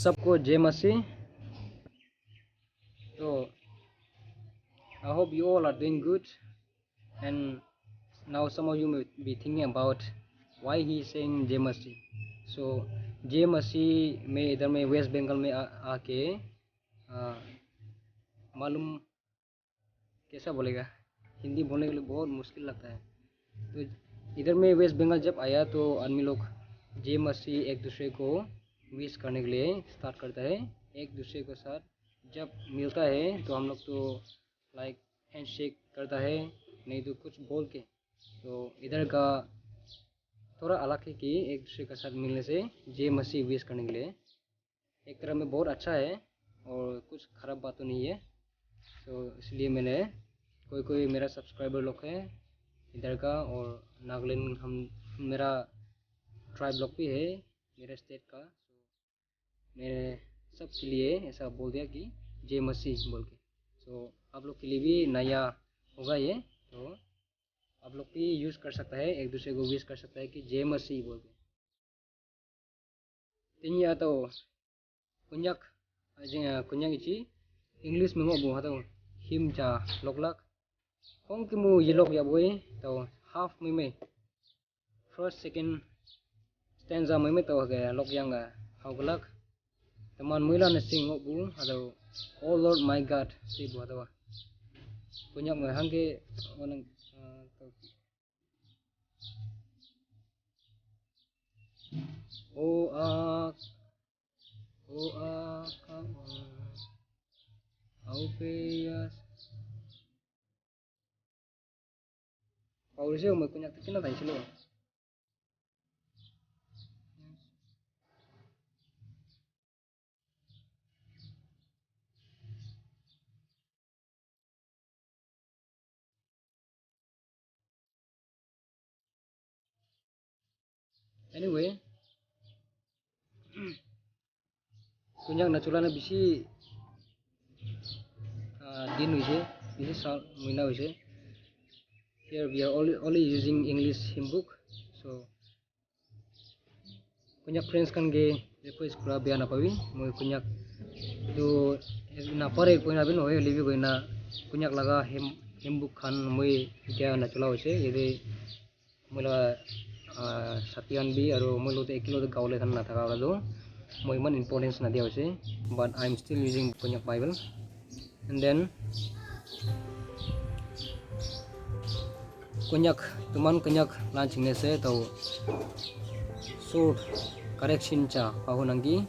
सबको जय मसीह। तो I hope you all are doing good, and now some of you may be thinking about why he is saying जय मसीह। So जय मसीह में इधर में वेस्ट बंगाल में आके मालूम कैसा बोलेगा, हिंदी बोलने के लिए बहुत मुश्किल लगता है। तो इधर में वेस्ट बंगाल जब आया तो आदमी लोग जय मसीह एक दूसरे को विश करने के लिए स्टार्ट करता है। एक दूसरे के साथ जब मिलता है तो हम लोग तो लाइक हैंडशेक करता है, नहीं तो कुछ बोल के। तो इधर का थोड़ा अलग है कि एक दूसरे के साथ मिलने से जय मसीह विश करने के लिए एक तरह में बहुत अच्छा है और कुछ ख़राब बात तो नहीं है। तो इसलिए मैंने कोई मेरा सब्सक्राइबर लोग है इधर का, और नागालैंड हम मेरा ट्राइब लोग भी है मेरे स्टेट का। तो मैंने सब के लिए ऐसा बोल दिया कि जय मसीह बोल के। तो आप लोग के लिए भी नया होगा ये, तो आप लोग भी यूज़ कर सकता है, एक दूसरे को विश कर सकता है कि जय मसीह बोल के। तीन या तो कुन्याक इची इंग्लिश में ngok bu hatau him cha loklak hong ki mu yelok ya boy तो half में first second stanza में तो के lok yang ga hauglak teman muila ne sing ngok bu atau oh Lord my God si bu atau kunyak me hangke onang oh Aupeas Paulisnya umur kunyak tikin apa sih lo? Anyway, kunyak naturalnya bisi din wise, bisi sound muina wise. Here we are only using English hymn book, so kunyak friends kan ge request kura biar apa wi, mau kunyak itu na pare koina bin hoye libi koina kunyak laga hymn book kan mau dia naturala wise, jadi mula Satyan bi aru mulu te kilo te gaule kan na thaka wala do mau iman importance na dia wise, but I'm still using kunyak Bible. And then kunyak launching ne se to short correction cha pahunangi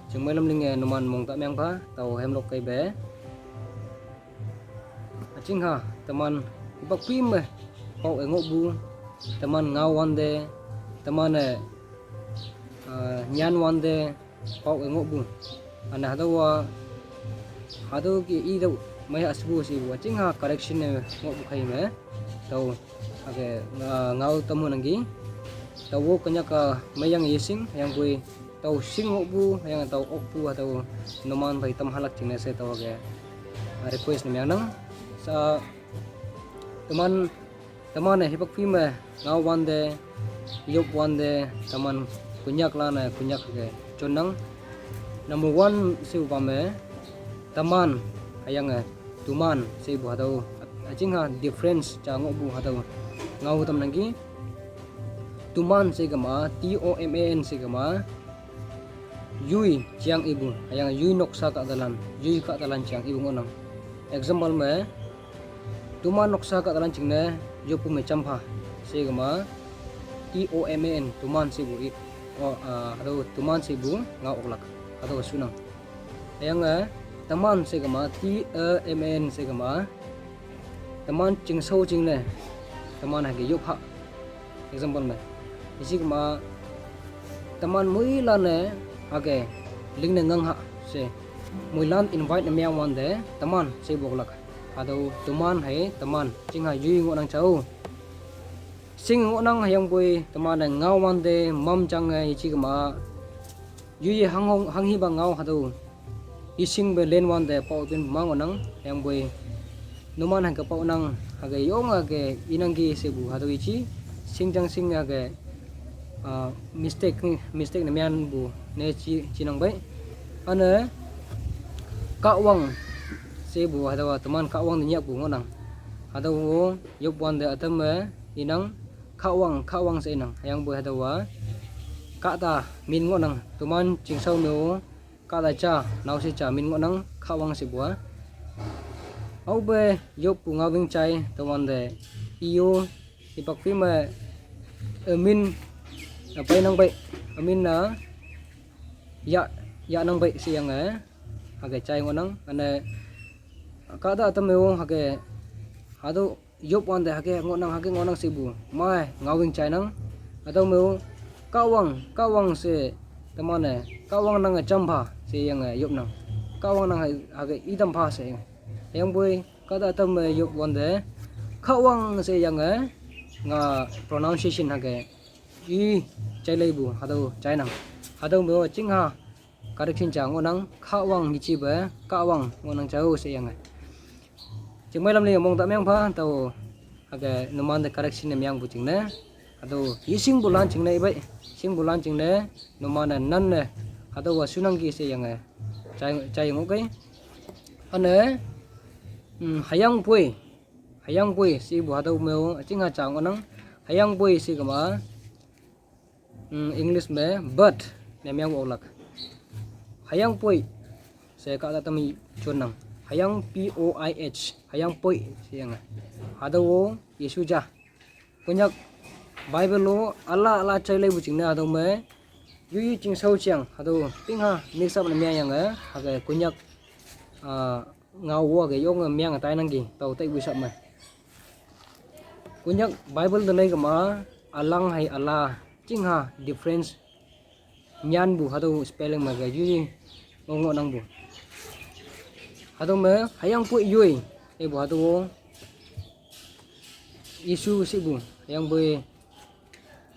jengmelam linge numan mongta myang pa to hemlok kai be aching ha teman ibak pim me pau engok bu teman ngau wande teman nyan wande pau engok bu ana hado ki i do mai asbu si bu aching ha correction ne ngok bu khai me to age ngau tamu nangi tawo kanya ka mayang yesing yang kui tau sing bu yang tau okpu atau noman bai tam halak chine se taw ge request ne yang sa teman ne hipak film ngau wande yop wande teman kunyak la na kunyak ge chonang number 1 se upame teman ayang tuman se bu atau aching ha difference cha ngok bu atau ngau tam nangi tuman se gama TOMAN se gama yui chiang ibu ayang yui noksa ka dalan chiang ibu ngonang. Example me tuman noksa ka dalan chingne yopu me champa se gama TOMAN tuman se bu i atau tuman se bu ngau oklak atau sunang. Ayang teman se gama TMAN se gama teman ching sau ching ne teman ha ge yopha. Example me isi ma teman muilan ne age ling ne ngang ha se muilan invite ne myang wan de teman se boklak atau teman hai teman ching ha yui ngo nang chau sing ngo nang hayang boi teman ne ngau wan de mam chang isi ma yui hang hi ba ngau ha do ising be len wan de pau tin mang nang hayang boi numan hang ka pau nang age yong age inangi se bu ha do ichi sing age mistake ne mian bu ne chi nang bai ane kawang sebu hadawa teman kawang nyak bu ngonang hadawo yop wande atame inang kawang se inang yang bu hadawa kata min ngonang teman cingsau meu kata cha nau se cha min ngonang kawang se bua au be yop bu ngawing chai teman de iyo ipak pi me min apa nang bai min na ya nang bai si yang hage chai ngonang ane kada atameu hage hado yop wande hage ngonang sibu mai ngawing chai nang atau meu kawang se temane kawang nang champa se yang yop nang kawang nang hage idam pha se yang boy kada atam yop wande kawang se yang nga pronunciation hage i chai leibu hado chai nang hado meu chingha correction cha ngonang kawang ni chi ba kawang ngonang chau se yang chừng mấy năm nay mong tạm yang pha tàu hage numan de correction em yang bu ching ne ado yising bulan ching ne bai sing bulan ching ne numan nan ne ado wa sunang gi se yang chai ngok kai ane hayang pui si bu ado meu chinga cha ngonang hayang pui si kama english me but nem yang olak hayang pui se ka ta mi chonang hayang poih hayang poi siang ado yesu ja kunyak bible lo ala chai lai bu chingna ado me yu ching sau chiang ado pingha mix up na mya yang hage kunyak ngau wa ge yong myang tai nang gi tau tai bu sap me kunyak bible da lai ma alang hai ala chingha difference nyan bu hado spelling ma ge yu ngong nang bu hado me hayang pui yui e bu hado isu si bu hayang bui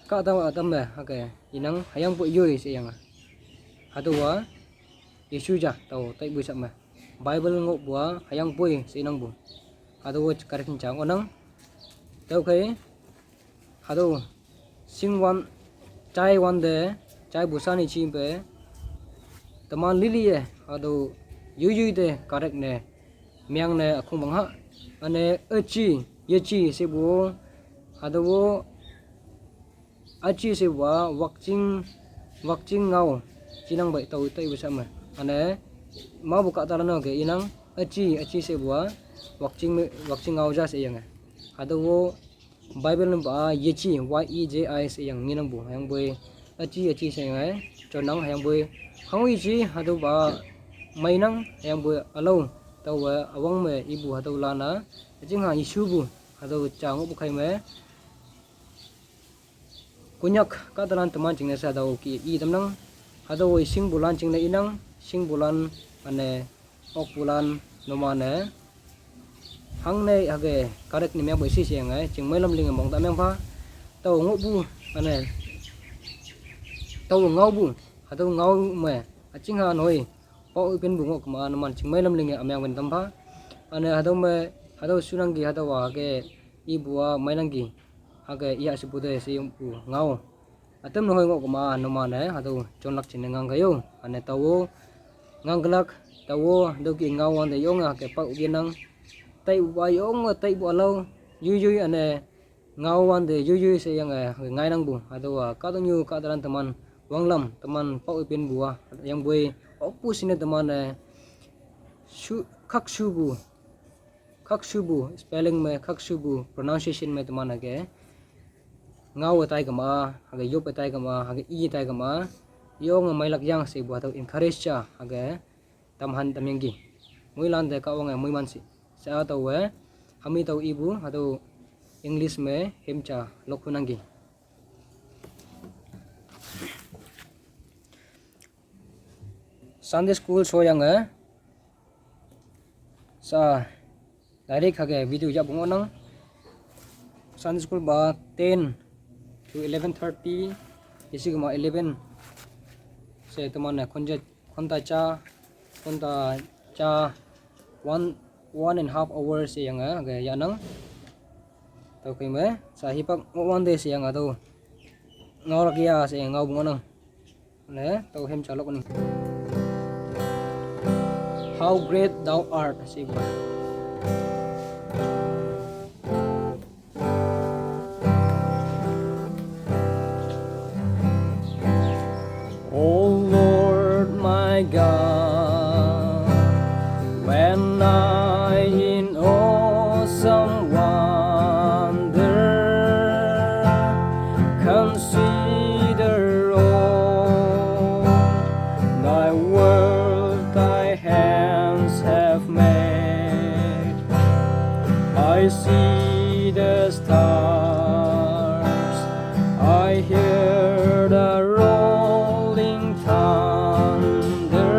ka ta atam me hake inang hayang pui yui si yang hado wa isu ja tau tai bu sap me bible ngok bua hayang pui si nang bu hado wa karin chang onang tau kai hado singwan chai wan de chai busani chi be taman lili e hado yu de correct ne myang ne akhung bang ha ane yechi se bu hadawo achi se wa wakching ngau chinang bai tau tai bu sama ane ma bu ka tarano ge inang achi se bu wakching ngau ja se yang hadawo bible ba yechi yeji se yang minang bu yang boy achi se yang chonang yang boy hangwi ji hadu ba mainang yang bu alo tau awang me ibu hadu lana jingha isu bu hadu changu bu khai me kunyak ka dalan teman jingna sa dau ki i damnang hadu sing bulan jingna inang sing bulan ane ok bulan nomane hang ne age karek ni me bo si siang ai jing mai lam ling mong ta meng pha tau ngo bu ane tau ngau bu hadu ngau me jingha noi pau pen bungo kama naman chingmai lam linge amyang ben tampa ane hado sunangi hado wa ge ibua mainangi hage iya sibude si umpu ngau atem no ngo kama namane hado chonlak chin ngang gayo ane tawo nganglak tawo doki ngau ande yonga ke pau ginang tai wa yong tai bu alo yu ane ngau ande yu se yang ngai nang bu hado wa ka dong yu ka daran teman wanglam teman pau pen bua yang boy opus ini teman kaksubu spelling me kaksubu pronunciation me teman age ngau tai kama age yop tai kama age i tai kama yong mai lak yang se bu atau encourage cha age tamhan tamyengi muilan de ka wang mui mansi sa tau hami tau ibu atau english me hemcha lokunangi Sunday school so yang sa direct hage video ja bungo nang Sunday school ba 10 to 11:30 isi ma 11 se teman konta cha 1.5 hours yang hage ya nang tau kai me sa hipak one day siang ado ngau rakia se ngau bungo nang ne tau hem chalok ni how great thou art si ba. Oh Lord my God, when I in awesome wonder consider all thy world thy hands have made, I see the stars, I hear the rolling thunder,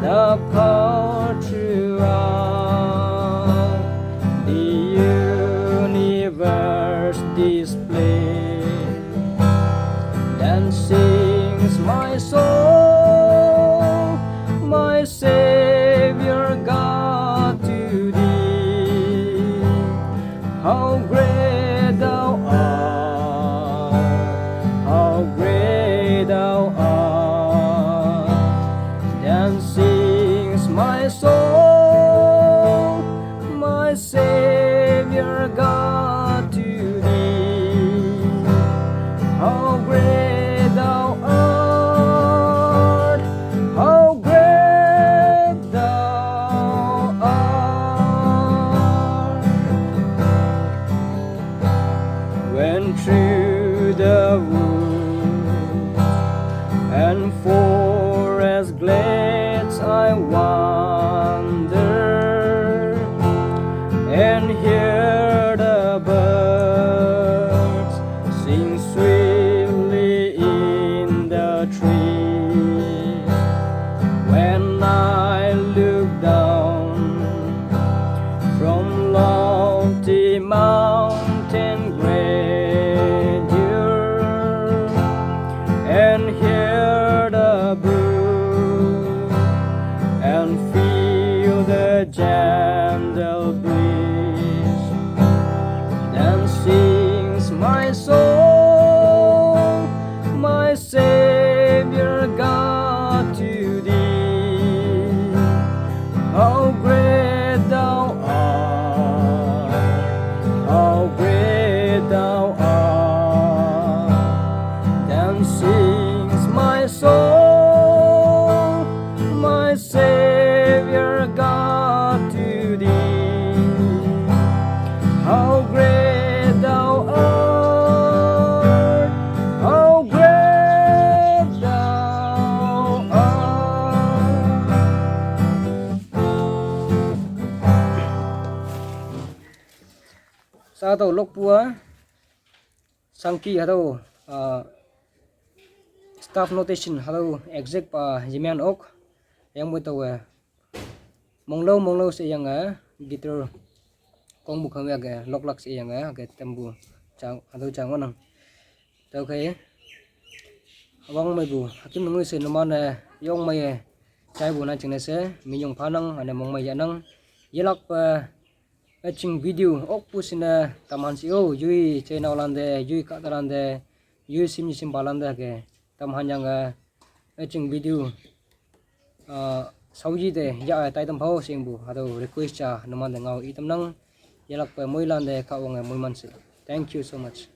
the power throughout the universe display. Then sings my soul, my Savior God, to thee. How great thou art, how great thou art. Then sings my soul, my Savior God, to thee. How great thou art, how great thou art. When through the woods and forest glades I wander and hear the birds sing sweetly in the trees, when I look down from lofty mountain grandeur and hear the brook and feel the gentle breeze, then sings my soul, my Savior God, to thee. How great thou art, how great thou art. Then sings my soul, my Savior God, to thee. How great thou art, how great thou art. Sa tàu lốc búa sang kỳ hado staff notation hado exact pa jimian ok yang mo tawe monglo se yang gitar kong bukhang ga lok lak se yang ga tembu chang hado chang wanang tau kai awang mai bu hakim ngui se naman yong mai chai bu na ching se minyong phanang ane mong mai yanang yelak pa aching video ok pusina taman si o yui channel lande yui ka lande yui sim balande ke tam hanyang aching video sauji de ya tai tam phau sing bu hado request cha naman ngau itam nang yelak pa moi lande ka ong moi man se. Thank you so much.